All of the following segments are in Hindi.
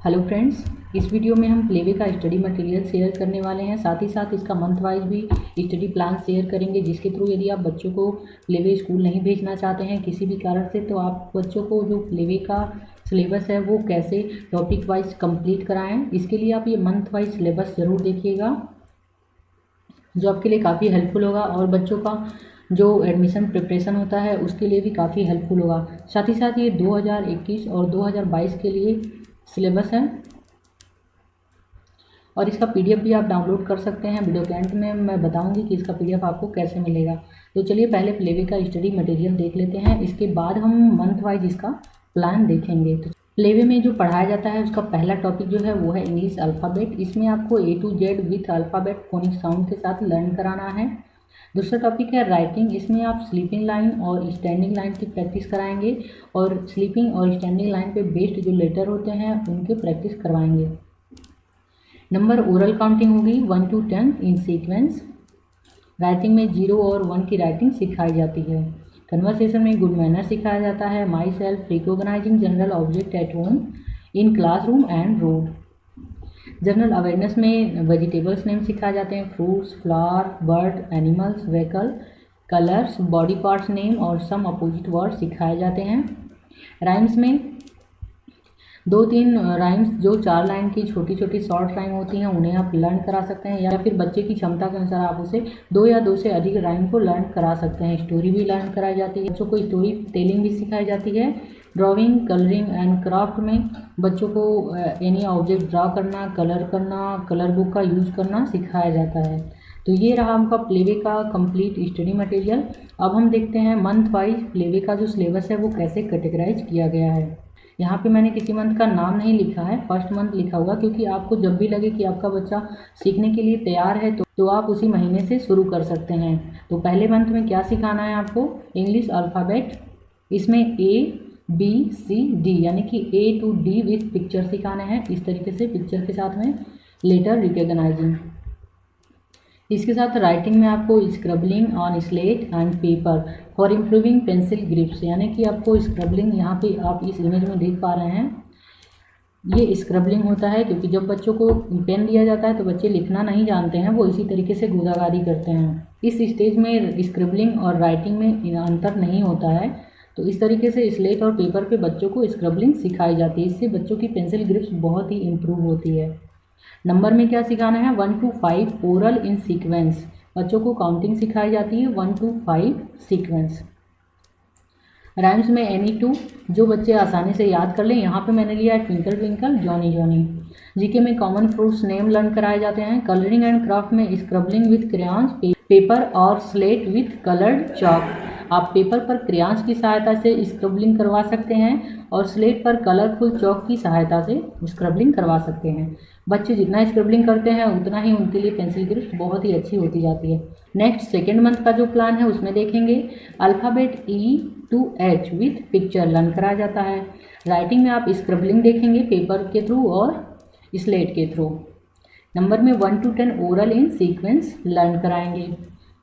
हेलो फ्रेंड्स, इस वीडियो में हम प्लेवे का स्टडी मटेरियल शेयर करने वाले हैं। साथ ही साथ इसका मंथ वाइज भी स्टडी प्लान शेयर करेंगे, जिसके थ्रू यदि आप बच्चों को प्लेवे स्कूल नहीं भेजना चाहते हैं किसी भी कारण से, तो आप बच्चों को जो प्लेवे का सिलेबस है वो कैसे टॉपिक वाइज कंप्लीट कराएं, इसके लिए आप ये मंथ वाइज सिलेबस ज़रूर देखिएगा, जो आपके लिए काफ़ी हेल्पफुल होगा और बच्चों का जो एडमिशन प्रिपरेशन होता है उसके लिए भी काफ़ी हेल्पफुल होगा। साथ ही साथ ये 2021 और 2022 के लिए सिलेबस है और इसका पीडीएफ भी आप डाउनलोड कर सकते हैं। वीडियो के एंड में मैं बताऊंगी कि इसका पीडीएफ आपको कैसे मिलेगा। तो चलिए पहले प्लेवे का स्टडी मटेरियल देख लेते हैं, इसके बाद हम मंथ वाइज इसका प्लान देखेंगे। तो प्लेवे में जो पढ़ाया जाता है उसका पहला टॉपिक जो है वो है इंग्लिश अल्फ़ाबेट। इसमें आपको A to Z with alphabet phonic sound के साथ लर्न कराना है। दूसरा टॉपिक है राइटिंग। इसमें आप स्लीपिंग लाइन और स्टैंडिंग लाइन की प्रैक्टिस कराएंगे और स्लीपिंग और स्टैंडिंग लाइन पे बेस्ड जो लेटर होते हैं उनके प्रैक्टिस करवाएंगे। नंबर ओरल काउंटिंग होगी 1 to 10 इन सीक्वेंस। राइटिंग में 0 और 1 की राइटिंग सिखाई जाती है। कन्वर्सेशन में गुड मैनर सिखाया जाता है। My self, recognising general object at home, in classroom and road. General awareness में वेजिटेबल्स नेम सिखाए जाते हैं, fruits, flower, bird, animals, vehicle, colours, body parts name और सम अपोजिट वर्ड सिखाए जाते हैं। राइम्स में 2-3 राइम्स जो 4 लाइन की छोटी छोटी शॉर्ट राइम होती हैं उन्हें आप लर्न करा सकते हैं, या फिर बच्चे की क्षमता के अनुसार आप उसे 2 या 2 से अधिक राइम को लर्न करा सकते हैं। स्टोरी भी लर्न कराई जाती है, बच्चों को स्टोरी टेलिंग भी सिखाई जाती है। ड्राइंग, कलरिंग एंड क्राफ्ट में बच्चों को एनी ऑब्जेक्ट ड्रा करना, कलर करना, कलर बुक का यूज़ करना सिखाया जाता है। तो ये रहा आपका प्लेवे का कंप्लीट स्टडी मटेरियल। अब हम देखते हैं मंथ वाइज प्लेवे का जो सिलेबस है वो कैसे कैटेगराइज किया गया है। यहाँ पे मैंने किसी मंथ का नाम नहीं लिखा है, फर्स्ट मंथ लिखा हुआ, क्योंकि आपको जब भी लगे कि आपका बच्चा सीखने के लिए तैयार है तो आप उसी महीने से शुरू कर सकते हैं। तो पहले मंथ में क्या सिखाना है आपको? English alphabet. इसमें ABCD यानी कि A to D with picture सिखाने हैं, इस तरीके से पिक्चर के साथ में लेटर रिकॉग्नाइजिंग। इसके साथ राइटिंग में आपको scribbling on slate and paper for improving pencil grips, यानी कि आपको स्क्रबलिंग, यहाँ पे आप इस इमेज में देख पा रहे हैं, ये स्क्रबलिंग होता है क्योंकि जब बच्चों को पेन दिया जाता है तो बच्चे लिखना नहीं जानते हैं, वो इसी तरीके से गोदागारी करते हैं। इस स्टेज में स्क्रबलिंग और राइटिंग में अंतर नहीं होता है, तो इस तरीके से स्लेट और पेपर पे बच्चों को स्क्रबलिंग सिखाई जाती है। इससे बच्चों की पेंसिल ग्रिप्स बहुत ही इम्प्रूव होती है। नंबर में क्या सिखाना है? 1 to 5 ओरल इन सीक्वेंस। बच्चों को काउंटिंग सिखाई जाती है 1 to 5 सीक्वेंस। राइम्स में एनी टू जो बच्चे आसानी से याद कर लें, यहाँ पे मैंने लिया है twinkle twinkle Johnny Johnny. GK में कॉमन फ्रूट्स नेम लर्न कराए जाते हैं। कलरिंग एंड क्राफ्ट में स्क्रबलिंग विथ क्रेयॉन्स, पेपर और स्लेट विथ कलर्ड चॉक। आप पेपर पर क्रेयॉन्स की सहायता से स्क्रबलिंग करवा सकते हैं और स्लेट पर कलरफुल चॉक की सहायता से स्क्रबलिंग करवा सकते हैं। बच्चे जितना स्क्रबलिंग करते हैं उतना ही उनके लिए पेंसिल ग्रिप्स बहुत ही अच्छी होती जाती है। नेक्स्ट सेकेंड मंथ का जो प्लान है उसमें देखेंगे alphabet E to H with picture learn कराया जाता है। राइटिंग में आप स्क्रबलिंग देखेंगे पेपर के थ्रू और स्लेट के थ्रू। नंबर में 1 to 10 oral in sequence learn कराएंगे,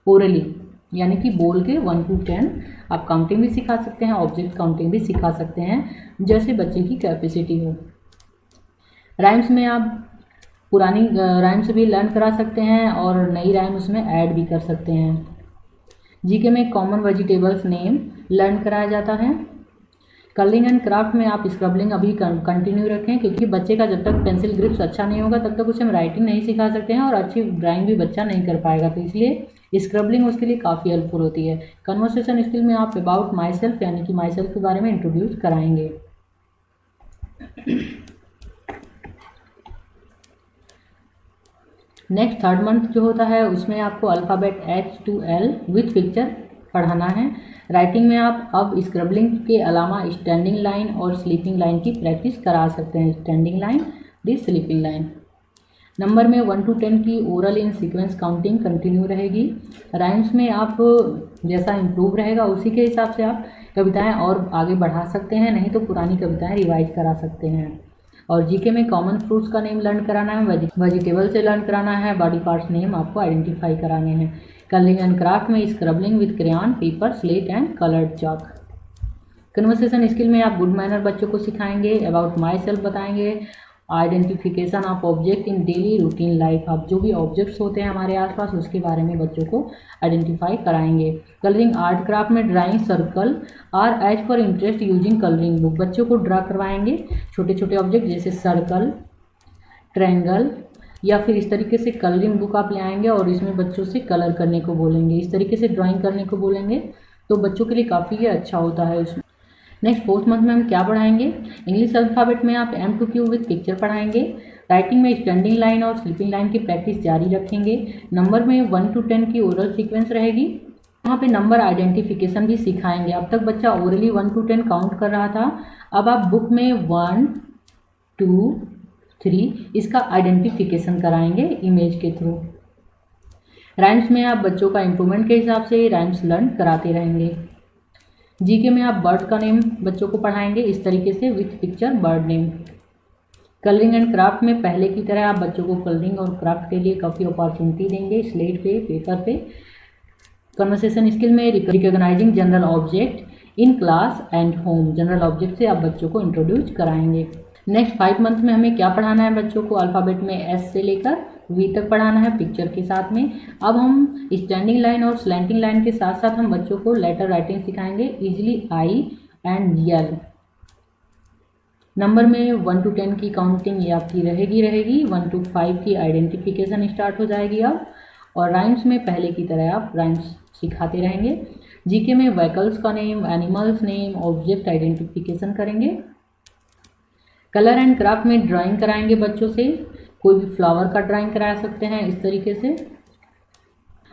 ओरली यानी कि बोल के 1 to 10। आप काउंटिंग भी सिखा सकते हैं, ऑब्जेक्ट काउंटिंग भी सिखा सकते हैं, जैसे बच्चे की कैपेसिटी हो। राइम्स में आप पुरानी राइम्स भी लर्न करा सकते हैं और नई राइम उसमें ऐड भी कर सकते हैं। जीके में कॉमन वेजिटेबल्स नेम लर्न कराया जाता है। कलरिंग एंड क्राफ्ट में आप स्क्रबलिंग अभी कंटिन्यू रखें, क्योंकि बच्चे का जब तक पेंसिल ग्रिप्स अच्छा नहीं होगा तब तक उसे हम राइटिंग नहीं सिखा सकते हैं और अच्छी ड्राइंग भी बच्चा नहीं कर पाएगा, तो इसलिए स्क्रबलिंग उसके लिए काफ़ी हेल्पफुल होती है। कन्वर्सेशन स्किल में आप अबाउट माई सेल्फ यानी कि माई सेल्फ के बारे में इंट्रोड्यूस कराएंगे। नेक्स्ट थर्ड मंथ जो होता है उसमें आपको alphabet H to L with picture पढ़ाना है। राइटिंग में आप अब स्क्रबलिंग के अलावा स्टैंडिंग लाइन और स्लीपिंग लाइन की प्रैक्टिस करा सकते हैं। स्टैंडिंग लाइन, दी स्लीपिंग लाइन। नंबर में 1 to 10 की ओरल इन सीक्वेंस काउंटिंग कंटिन्यू रहेगी। राइम्स में आप जैसा इम्प्रूव रहेगा उसी के हिसाब से आप कविताएं और आगे बढ़ा सकते हैं, नहीं तो पुरानी कविताएं रिवाइज करा सकते हैं। और जीके में कॉमन फ्रूट्स का नेम लर्न कराना है, वेजिटेबल से लर्न कराना है, बॉडी पार्ट्स नेम आपको आइडेंटिफाई कराने हैं। कलरिंग एंड क्राफ्ट में scribbling with crayon, paper, slate and coloured chalk. Conversation skill में आप गुड मैनर बच्चों को सिखाएंगे, अबाउट माई सेल्फ बताएंगे identification of object in daily routine life. आप जो भी ऑब्जेक्ट्स होते हैं हमारे आसपास उसके बारे में बच्चों को आइडेंटिफाई कराएंगे। कलरिंग आर्ट क्राफ्ट में drawing circle or as per interest using colouring book. बच्चों को ड्रा करवाएंगे छोटे छोटे ऑब्जेक्ट जैसे सर्कल, ट्रायंगल या फिर इस तरीके से कलरिंग बुक आप ले आएंगे और इसमें बच्चों से कलर करने को बोलेंगे, इस तरीके से ड्राइंग करने को बोलेंगे, तो बच्चों के लिए काफ़ी अच्छा होता है उसमें। नेक्स्ट 4th मंथ में हम क्या पढ़ाएंगे? इंग्लिश अल्फ़ाबेट में आप M to Q with picture पढ़ाएंगे। राइटिंग में स्टैंडिंग लाइन और स्लीपिंग लाइन की प्रैक्टिस जारी रखेंगे। नंबर में 1 to 10 की ओरल सीक्वेंस रहेगी। यहाँ पे नंबर आइडेंटिफिकेशन भी सिखाएंगे। अब तक बच्चा ओरली 1 to 10 काउंट कर रहा था, अब आप बुक में 1 2 3 इसका आइडेंटिफिकेशन कराएंगे इमेज के थ्रू। राइम्स में आप बच्चों का इम्प्रूवमेंट के हिसाब से राइम्स लर्न कराते रहेंगे। जीके में आप बर्ड का नेम बच्चों को पढ़ाएंगे इस तरीके से with picture bird name. Colouring and craft में पहले की तरह आप बच्चों को कलरिंग और क्राफ्ट के लिए काफ़ी अपॉर्चुनिटी देंगे स्लेट पे, पेपर पे। कन्वर्सेशन स्किल में recognising general object in class and home, general object से आप बच्चों को इंट्रोड्यूस कराएंगे। नेक्स्ट 5 मंथ में हमें क्या पढ़ाना है बच्चों को? अल्फ़ाबेट में एस से लेकर वी तक पढ़ाना है पिक्चर के साथ में। अब हम स्टैंडिंग लाइन और स्लैंटिंग लाइन के साथ साथ हम बच्चों को लेटर राइटिंग सिखाएंगे, easily I and L. Number में 1 to 10 की काउंटिंग ये आपकी रहेगी। 1 to 5 की आइडेंटिफिकेशन स्टार्ट हो जाएगी अब। और राइम्स में पहले की तरह आप राइम्स सिखाते रहेंगे। जीके में व्हीकल्स का name, animals name, object identification करेंगे। कलर एंड क्राफ्ट में ड्राइंग कराएंगे बच्चों से, कोई भी फ्लावर का ड्राइंग करा सकते हैं इस तरीके से,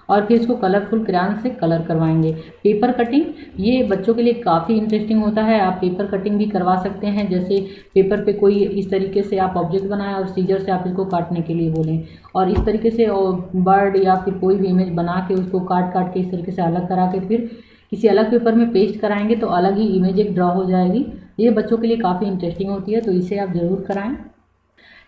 और फिर इसको कलरफुल क्रेयॉन से कलर करवाएंगे। पेपर कटिंग ये बच्चों के लिए काफ़ी इंटरेस्टिंग होता है, आप पेपर कटिंग भी करवा सकते हैं। जैसे पेपर पे कोई इस तरीके से आप ऑब्जेक्ट बनाएं और सीजर से आप इसको काटने के लिए बोलें, और इस तरीके से बर्ड या फिर कोई भी इमेज बना के उसको काट के इस तरीके से अलग करा के फिर किसी अलग पेपर में पेस्ट कराएंगे तो अलग ही इमेज एक ड्रॉ हो जाएगी। ये बच्चों के लिए काफ़ी इंटरेस्टिंग होती है, तो इसे आप ज़रूर कराएं।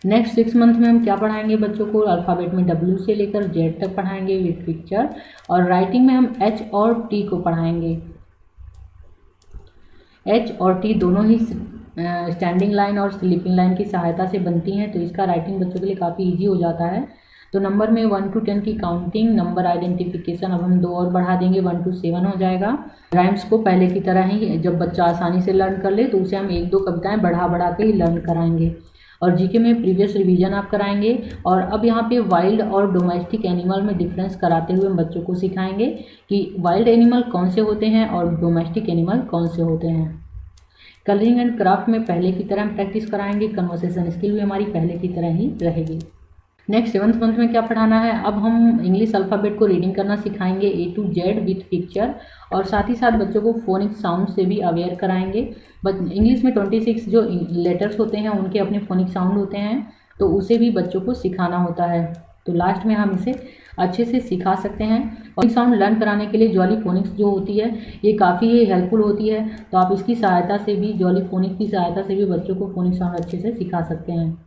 नेक्स्ट 6 मंथ में हम क्या पढ़ाएंगे बच्चों को? अल्फ़ाबेट में W से लेकर Z तक पढ़ाएंगे विथ पिक्चर, और राइटिंग में हम H और T को पढ़ाएंगे। H और T दोनों ही स्टैंडिंग लाइन और स्लीपिंग लाइन की सहायता से बनती हैं, तो इसका राइटिंग बच्चों के लिए काफ़ी ईजी हो जाता है। तो नंबर में 1 to 10 की काउंटिंग, नंबर आइडेंटिफिकेशन अब हम 2 और बढ़ा देंगे, 1 to 7 हो जाएगा। राइम्स को पहले की तरह ही जब बच्चा आसानी से लर्न कर ले तो उसे हम 1-2 कविताएं बढ़ा के ही लर्न कराएंगे। और जीके में प्रीवियस रिवीजन आप कराएंगे। और अब यहाँ पे वाइल्ड और डोमेस्टिक एनिमल में डिफरेंस कराते हुए हम बच्चों को सिखाएंगे कि वाइल्ड एनिमल कौन से होते हैं और डोमेस्टिक एनिमल कौन से होते हैं। कलरिंग एंड क्राफ्ट में पहले की तरह हम प्रैक्टिस कराएंगे। कन्वर्सेशन स्किल भी हमारी पहले की तरह ही रहेगी। नेक्स्ट 7th मंथ में क्या पढ़ाना है? अब हम इंग्लिश अल्फ़ाबेट को रीडिंग करना सिखाएंगे A to Z with picture, और साथ ही साथ बच्चों को फोनिक साउंड से भी अवेयर कराएंगे। इंग्लिश में 26 जो लेटर्स होते हैं उनके अपने फोनिक साउंड होते हैं, तो उसे भी बच्चों को सिखाना होता है। तो लास्ट में हम इसे अच्छे से सिखा सकते हैं। और साउंड लर्न कराने के लिए जॉली फोनिक्स जो होती है ये काफ़ी हेल्पफुल होती है, तो आप इसकी सहायता से भी, जॉली फोनिक्स की सहायता से भी बच्चों को फोनिक साउंड अच्छे से सिखा सकते हैं।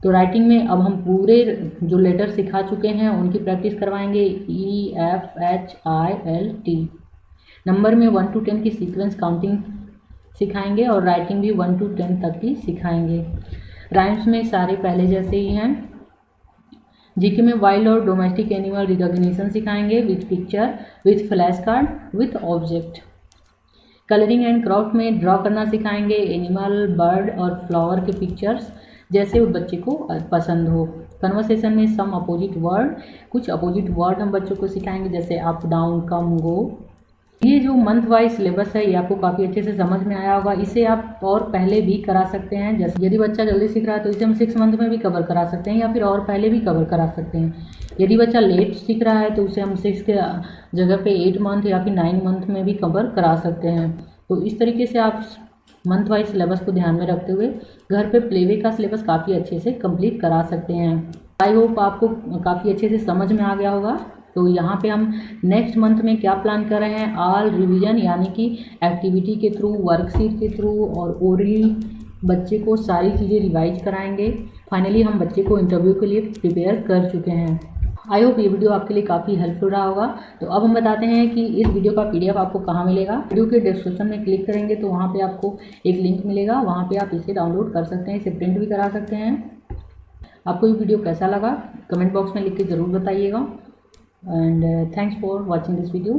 तो राइटिंग में अब हम पूरे जो लेटर सिखा चुके हैं उनकी प्रैक्टिस करवाएंगे, EFHILT। नंबर में 1 to 10 की सीक्वेंस काउंटिंग सिखाएंगे, और राइटिंग भी 1 to 10 तक की सिखाएंगे। राइम्स में सारे पहले जैसे ही हैं। जीके में वाइल्ड और डोमेस्टिक एनिमल रिकॉग्निशन सिखाएंगे with picture, with flash card, with object. Colouring and craft में ड्रॉ करना सिखाएंगे, एनिमल, बर्ड और फ्लावर के पिक्चर्स जैसे वो बच्चे को पसंद हो। कन्वर्सेशन में सम अपोजिट वर्ड, कुछ अपोजिट वर्ड हम बच्चों को सिखाएंगे जैसे अप, डाउन, कम, गो। ये जो मंथ वाइज सिलेबस है ये आपको काफ़ी अच्छे से समझ में आया होगा। इसे आप और पहले भी करा सकते हैं, जैसे यदि बच्चा जल्दी सीख रहा है तो इसे हम 6 मंथ में भी कवर करा सकते हैं, या फिर और पहले भी कवर करा सकते हैं। यदि बच्चा लेट सीख रहा है तो उसे हम 6 के जगह पे 8 मंथ या फिर 9 मंथ में भी कवर करा सकते हैं। तो इस तरीके से आप मंथ वाइज सिलेबस को ध्यान में रखते हुए घर पे प्लेवे का सिलेबस काफ़ी अच्छे से कंप्लीट करा सकते हैं। आई होप आपको काफ़ी अच्छे से समझ में आ गया होगा। तो यहाँ पे हम नेक्स्ट मंथ में क्या प्लान कर रहे हैं? ऑल रिवीजन, यानी कि एक्टिविटी के थ्रू, वर्कशीट के थ्रू और ओरली बच्चे को सारी चीज़ें रिवाइज कराएंगे। फाइनली हम बच्चे को इंटरव्यू के लिए प्रिपेयर कर चुके हैं। आई होप ये वीडियो आपके लिए काफ़ी हेल्पफुल रहा होगा। तो अब हम बताते हैं कि इस वीडियो का PDF आपको कहाँ मिलेगा। वीडियो के डिस्क्रिप्शन में क्लिक करेंगे तो वहाँ पे आपको एक लिंक मिलेगा, वहाँ पे आप इसे डाउनलोड कर सकते हैं, इसे प्रिंट भी करा सकते हैं। आपको ये वीडियो कैसा लगा कमेंट बॉक्स में लिख के ज़रूर बताइएगा। And thanks for watching this video.